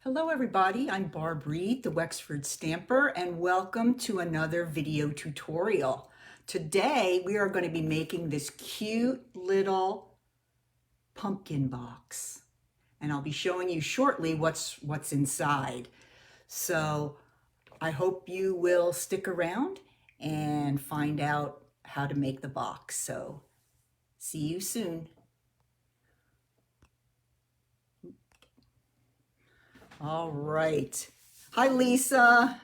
Hello everybody, I'm Barb Reed, the Wexford Stamper, and welcome to another video tutorial. Today we are going to be making this cute little pumpkin box, and I'll be showing you shortly what's inside. So I hope you will stick around and find out how to make the box. So see you soon. All right. Hi, Lisa.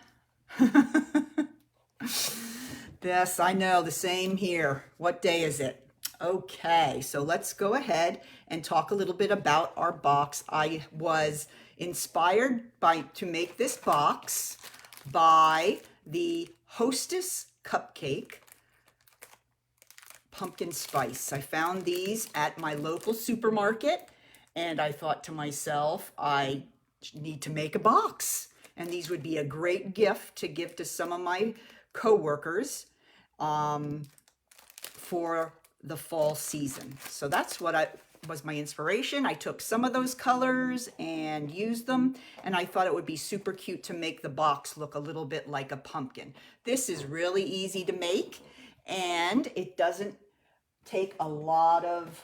Yes, I know, the same here. What day is it? Okay, so let's go ahead and talk a little bit about our box. I was inspired to make this box by the Hostess Cupcake pumpkin spice. I found these at my local supermarket, and I thought to myself, I need to make a box, and these would be a great gift to give to some of my co-workers for the fall season. So that's what was my inspiration. I took some of those colors and used them, and I thought it would be super cute to make the box look a little bit like a pumpkin. This is really easy to make, and it doesn't take a lot of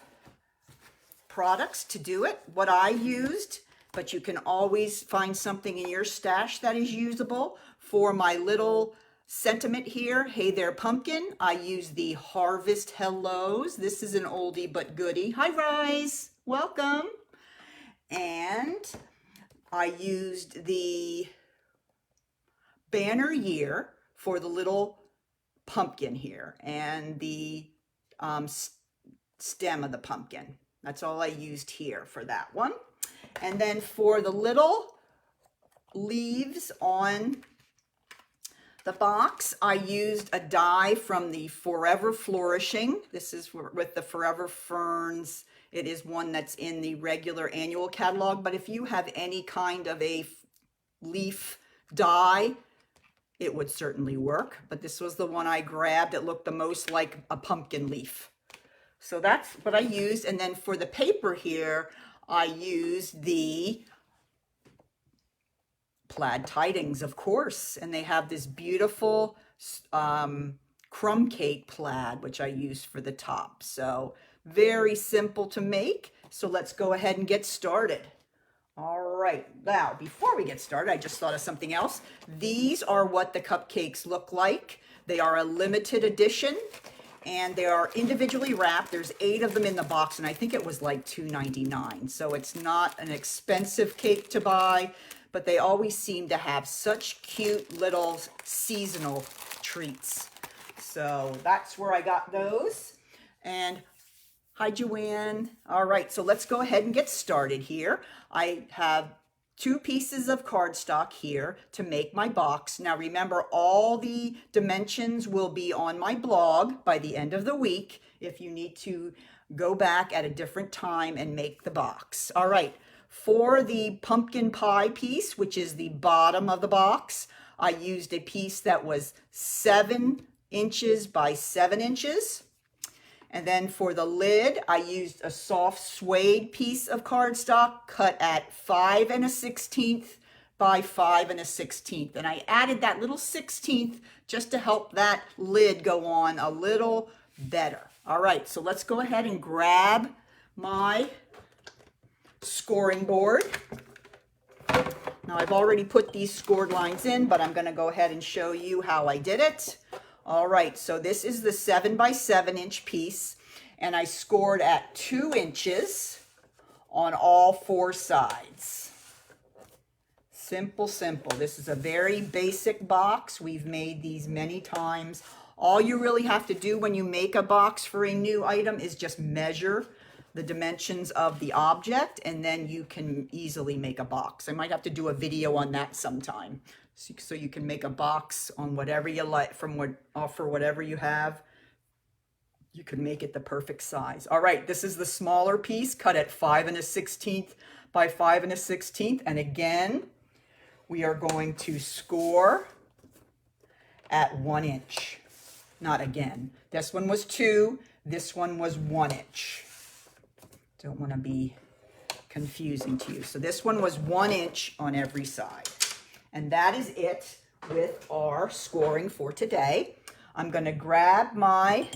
products to do it. What I used, but you can always find something in your stash that is usable. For my little sentiment here, hey there pumpkin, I use the Harvest HELLOS. This is an oldie but goodie. Hi Rise, welcome. And I used the banner year for the little pumpkin here, and the stem of the pumpkin. That's all I used here for that one. And then for the little leaves on the box, I used a die from the Forever Flourishing. This is with the Forever Ferns. It is one that's in the regular annual catalog, but if you have any kind of a leaf die, it would certainly work. But this was the one I grabbed. It looked the most like a pumpkin leaf. So that's what I used. And then for the paper here, I used the Plaid Tidings, of course, and they have this beautiful crumb cake plaid, which I used for the top. So very simple to make. So let's go ahead and get started. All right, now before we get started, I just thought of something else. These are what the cupcakes look like. They are a limited edition, and they are individually wrapped. There's 8 of them in the box, and I think it was like $2.99. So it's not an expensive cake to buy, but they always seem to have such cute little seasonal treats. So that's where I got those. And hi, Joanne. All right, so let's go ahead and get started here. I have 2 pieces of cardstock here to make my box. Now remember, all the dimensions will be on my blog by the end of the week if you need to go back at a different time and make the box. All right, for the pumpkin pie piece, which is the bottom of the box, I used a piece that was 7 inches by 7 inches. And then for the lid, I used a soft suede piece of cardstock cut at 5 1/16 by 5 1/16. And I added that little 16th just to help that lid go on a little better. All right, so let's go ahead and grab my scoring board. Now I've already put these scored lines in, but I'm going to go ahead and show you how I did it. All right, so this is the 7 by 7 inch piece, and I scored at 2 inches on all 4 sides. Simple, simple. This is a very basic box. We've made these many times. All you really have to do when you make a box for a new item is just measure the dimensions of the object, and then you can easily make a box. I might have to do a video on that sometime. So you can make a box on whatever you like, for whatever you have. You can make it the perfect size. All right, this is the smaller piece cut at 5 1/16 by 5 1/16. And again, we are going to score at 1 inch. Not again. This one was 2, this one was 1 inch. Don't want to be confusing to you. So this one was 1 inch on every side. And that is it with our scoring for today. I'm going to grab my,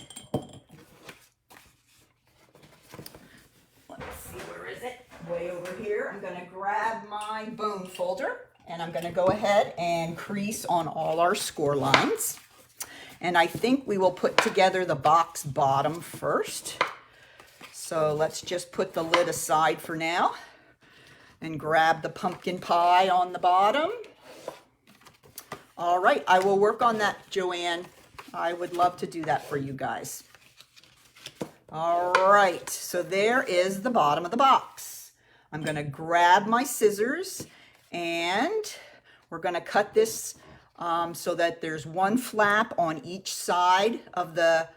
let's see, where is it? Way over here. I'm going to grab my bone folder and I'm going to go ahead and crease on all our score lines. And I think we will put together the box bottom first. So let's just put the lid aside for now and grab the pumpkin pie on the bottom. All right, I will work on that, Joanne. I would love to do that for you guys. All right, so there is the bottom of the box. I'm gonna grab my scissors and we're gonna cut this so that there's one flap on each side of the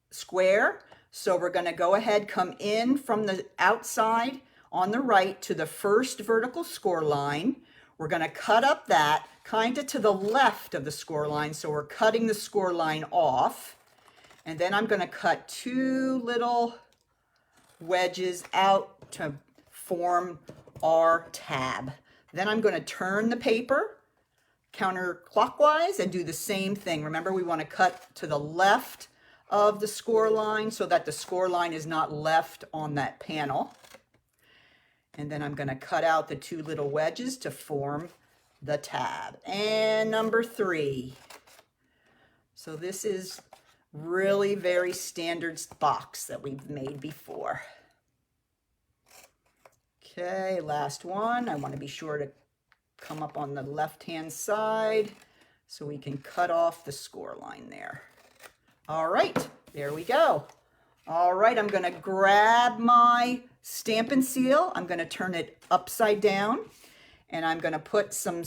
square. So we're gonna go ahead, come in from the outside on the right to the first vertical score line. We're gonna cut up that kind of to the left of the score line. So we're cutting the score line off. And then I'm gonna cut 2 little wedges out to form our tab. Then I'm gonna turn the paper counterclockwise and do the same thing. Remember, we wanna cut to the left of the score line so that the score line is not left on that panel. And then I'm gonna cut out the 2 little wedges to form the tab. And number 3. So this is really very standard box that we've made before. Okay, last one. I want to be sure to come up on the left-hand side so we can cut off the score line there. All right, there we go. All right, I'm going to grab my Stampin' Seal. I'm going to turn it upside down and I'm going to put some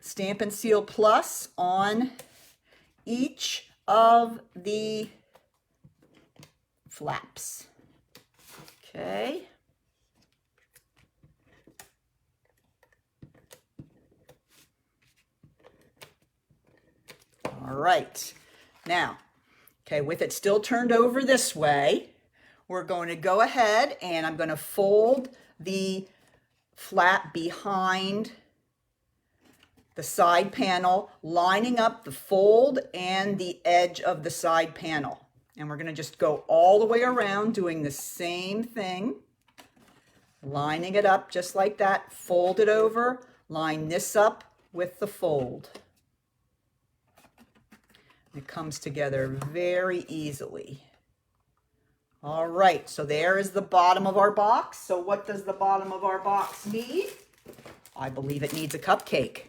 Stampin' Seal Plus on each of the flaps. Okay. All right. Now, okay, with it still turned over this way, we're going to go ahead and I'm going to fold the flap behind the side panel, lining up the fold and the edge of the side panel. And we're going to just go all the way around doing the same thing, lining it up just like that, fold it over, line this up with the fold. It comes together very easily. All right, so there is the bottom of our box. So what does the bottom of our box need? I believe it needs a cupcake.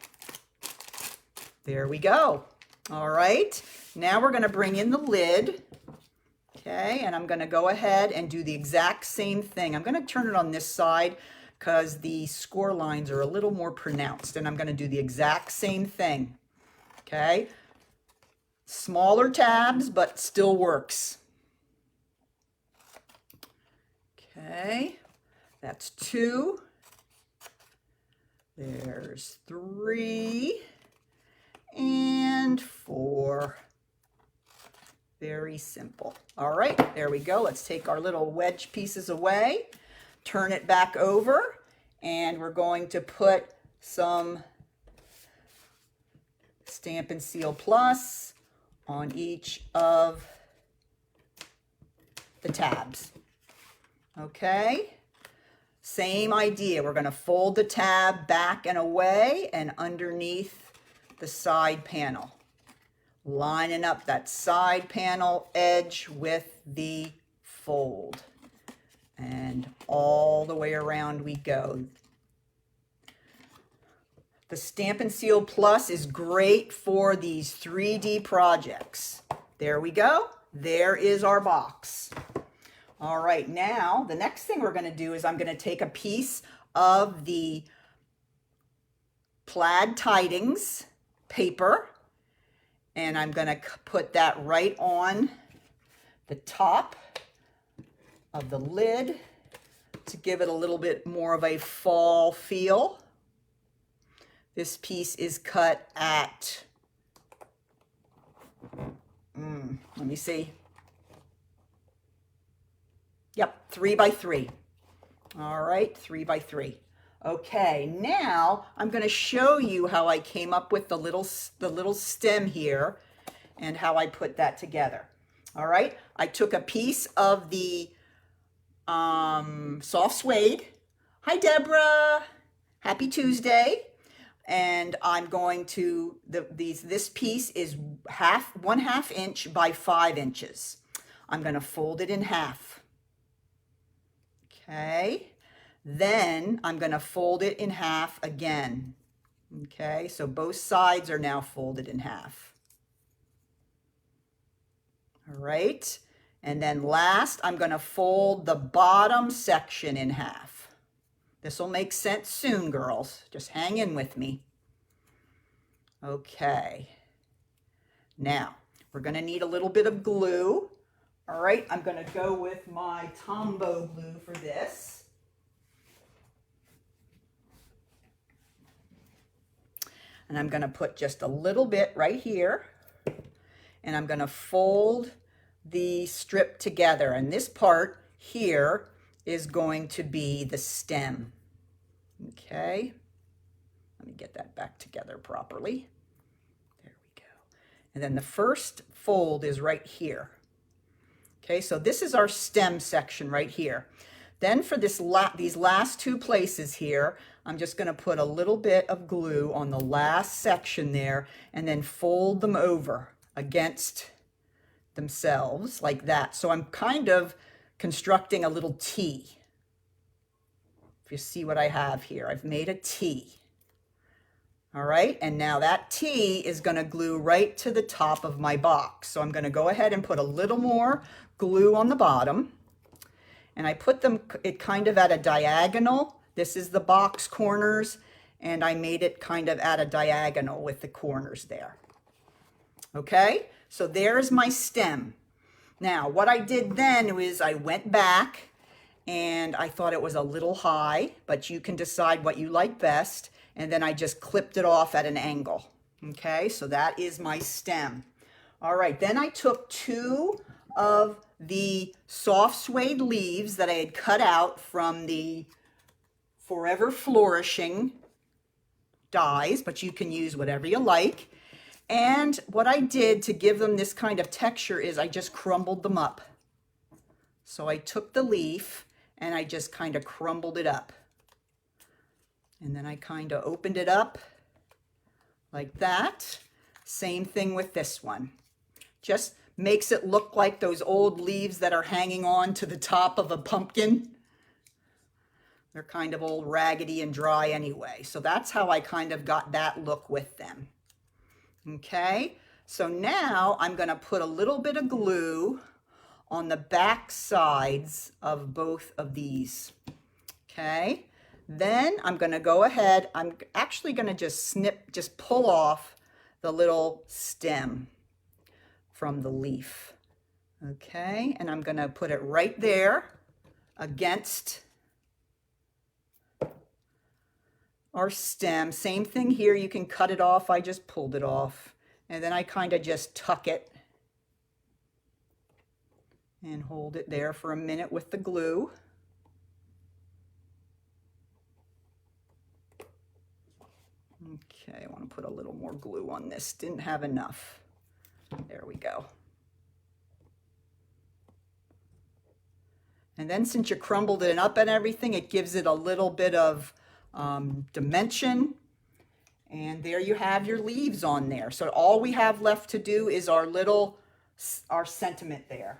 There we go. All right, now we're gonna bring in the lid. Okay, and I'm gonna go ahead and do the exact same thing. I'm gonna turn it on this side because the score lines are a little more pronounced, and I'm gonna do the exact same thing. Okay, smaller tabs, but still works. Okay, that's 2. There's 3 and 4. Very simple. All right, there we go. Let's take our little wedge pieces away, turn it back over, and we're going to put some Stampin' Seal Plus on each of the tabs. Okay, same idea. We're going to fold the tab back and away and underneath the side panel, lining up that side panel edge with the fold, and all the way around we go. The Stampin' Seal Plus is great for these 3D projects. There we go. There is our box. All right, now the next thing we're going to do is I'm going to take a piece of the Plaid Tidings paper and I'm going to put that right on the top of the lid to give it a little bit more of a fall feel. This piece is cut at, let me see. Yep, 3 by 3. All right, 3 by 3. Okay, now I'm going to show you how I came up with the little stem here and how I put that together. All right, I took a piece of the soft suede. Hi, Deborah. Happy Tuesday. And I'm going to, this piece is 1/2 inch by 5 inches. I'm going to fold it in half. Okay. Then I'm going to fold it in half again. Okay, so both sides are now folded in half. All right, and then last, I'm going to fold the bottom section in half. This will make sense soon, girls. Just hang in with me. Okay, now we're going to need a little bit of glue. All right, I'm going to go with my Tombow glue for this. And I'm going to put just a little bit right here. And I'm going to fold the strip together. And this part here is going to be the stem. Okay. Let me get that back together properly. There we go. And then the first fold is right here. Okay, so this is our stem section right here. Then for these last two places here, I'm just going to put a little bit of glue on the last section there and then fold them over against themselves like that. So I'm kind of constructing a little T. If you see what I have here, I've made a T. All right, and now that T is going to glue right to the top of my box. So I'm going to go ahead and put a little more glue on the bottom. And I put it kind of at a diagonal. This is the box corners, and I made it kind of at a diagonal with the corners there. Okay, so there's my stem. Now, what I did then was I went back, and I thought it was a little high, but you can decide what you like best. And then I just clipped it off at an angle. Okay, so that is my stem. All right, then I took 2 of the soft suede leaves that I had cut out from the Forever Flourishing dies, but you can use whatever you like. And what I did to give them this kind of texture is I just crumbled them up. So I took the leaf and I just kind of crumbled it up. And then I kind of opened it up like that. Same thing with this one. Just makes it look like those old leaves that are hanging on to the top of a pumpkin. They're kind of old, raggedy, and dry anyway. So that's how I kind of got that look with them. Okay, so now I'm going to put a little bit of glue on the back sides of both of these. Okay, then I'm going to go ahead. I'm actually going to just pull off the little stem from the leaf. Okay, and I'm going to put it right there against our stem. Same thing here, you can cut it off. I just pulled it off, and then I kind of just tuck it and hold it there for a minute with the glue. Okay, I want to put a little more glue on this. Didn't have enough. There we go. And then since you crumbled it up and everything, it gives it a little bit of dimension. And there you have your leaves on there. So all we have left to do is our sentiment there.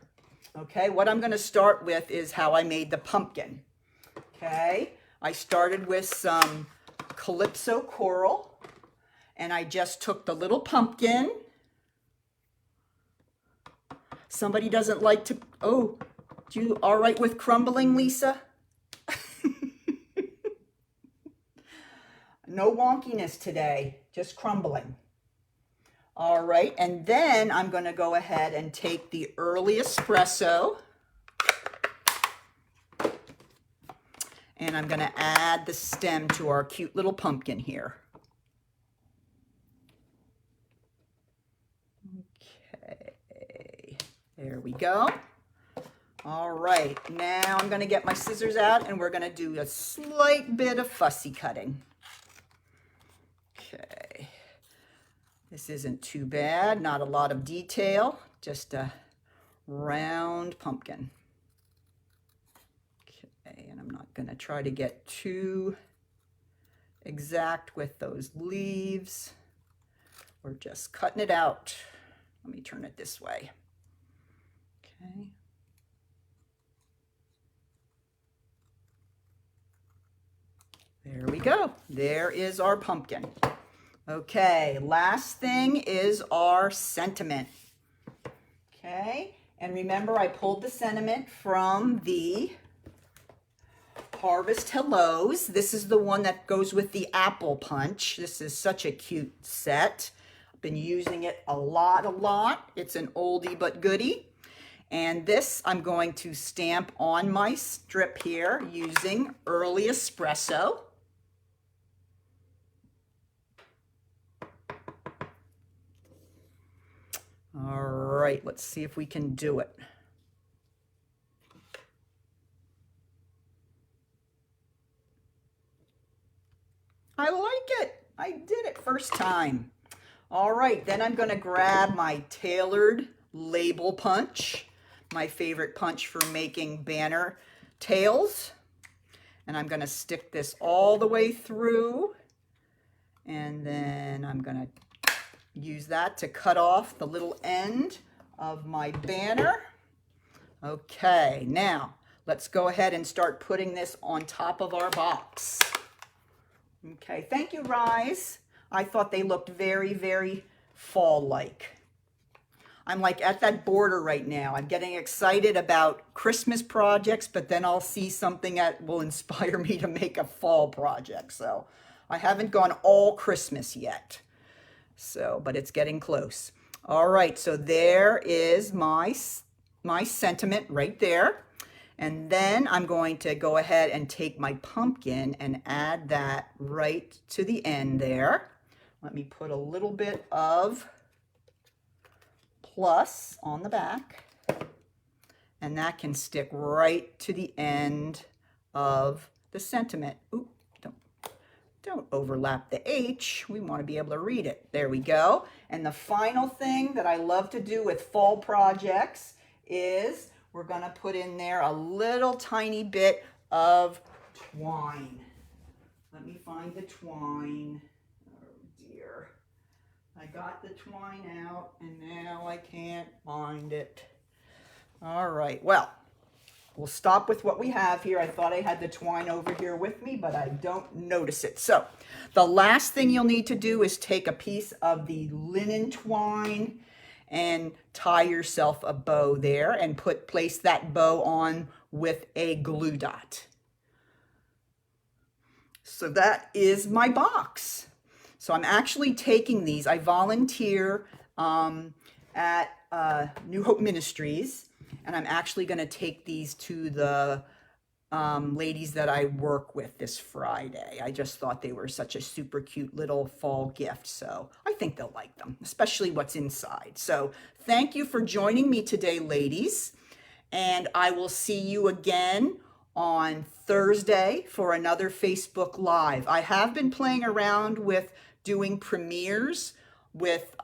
Okay, what I'm going to start with is how I made the pumpkin. Okay, I started with some Calypso coral, and I just took the little pumpkin. Somebody doesn't like to, oh, you all right with crumbling, Lisa? No wonkiness today, just crumbling. All right, and then I'm going to go ahead and take the early espresso, and I'm going to add the stem to our cute little pumpkin here. Okay, there we go. All right, now I'm going to get my scissors out and we're going to do a slight bit of fussy cutting. Okay, this isn't too bad, not a lot of detail, just a round pumpkin. Okay, and I'm not going to try to get too exact with those leaves. We're just cutting it out. Let me turn it this way. Okay. There we go. There is our pumpkin. Okay, last thing is our sentiment. Okay, and remember I pulled the sentiment from the Harvest HELLOS. This is the one that goes with the apple punch. This is such a cute set. I've been using it a lot. It's an oldie but goodie. And this I'm going to stamp on my strip here using Early Espresso. All right, let's see if we can do it. I like it. I did it first time. All right, then I'm going to grab my tailored label punch, my favorite punch for making banner tails. And I'm going to stick this all the way through. And then I'm going to use that to cut off the little end of my banner. Okay, now let's go ahead and start putting this on top of our box. Okay, thank you, Rise. I thought they looked very fall-like. I'm like at that border right now. I'm getting excited about Christmas projects, but then I'll see something that will inspire me to make a fall project. So I haven't gone all Christmas yet. So, but it's getting close. All right, so there is my sentiment right there. And then I'm going to go ahead and take my pumpkin and add that right to the end there. Let me put a little bit of plus on the back. And that can stick right to the end of the sentiment. Oop, don't overlap the H. We want to be able to read it. There we go. And the final thing that I love to do with fall projects is we're going to put in there a little tiny bit of twine. Let me find the twine. Oh dear. I got the twine out and now I can't find it. All right, well, we'll stop with what we have here. I thought I had the twine over here with me, but I don't notice it. So the last thing you'll need to do is take a piece of the linen twine and tie yourself a bow there and place that bow on with a glue dot. So that is my box. So I'm actually taking these. I volunteer at New Hope Ministries, and I'm actually going to take these to the ladies that I work with this Friday. I just thought they were such a super cute little fall gift, so I think they'll like them, especially what's inside. So thank you for joining me today, ladies, and I will see you again on Thursday for another Facebook Live. I have been playing around with doing premieres with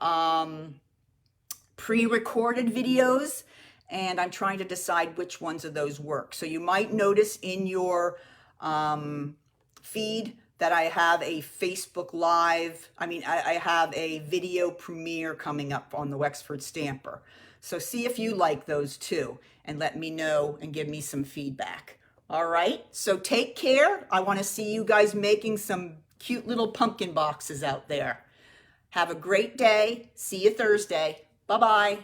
pre-recorded videos, and I'm trying to decide which ones of those work. So you might notice in your feed that I have a Facebook Live, I have a video premiere coming up on the Wexford Stamper. So see if you like those too, and let me know and give me some feedback. All right, so take care. I want to see you guys making some cute little pumpkin boxes out there. Have a great day. See you Thursday. Bye-bye.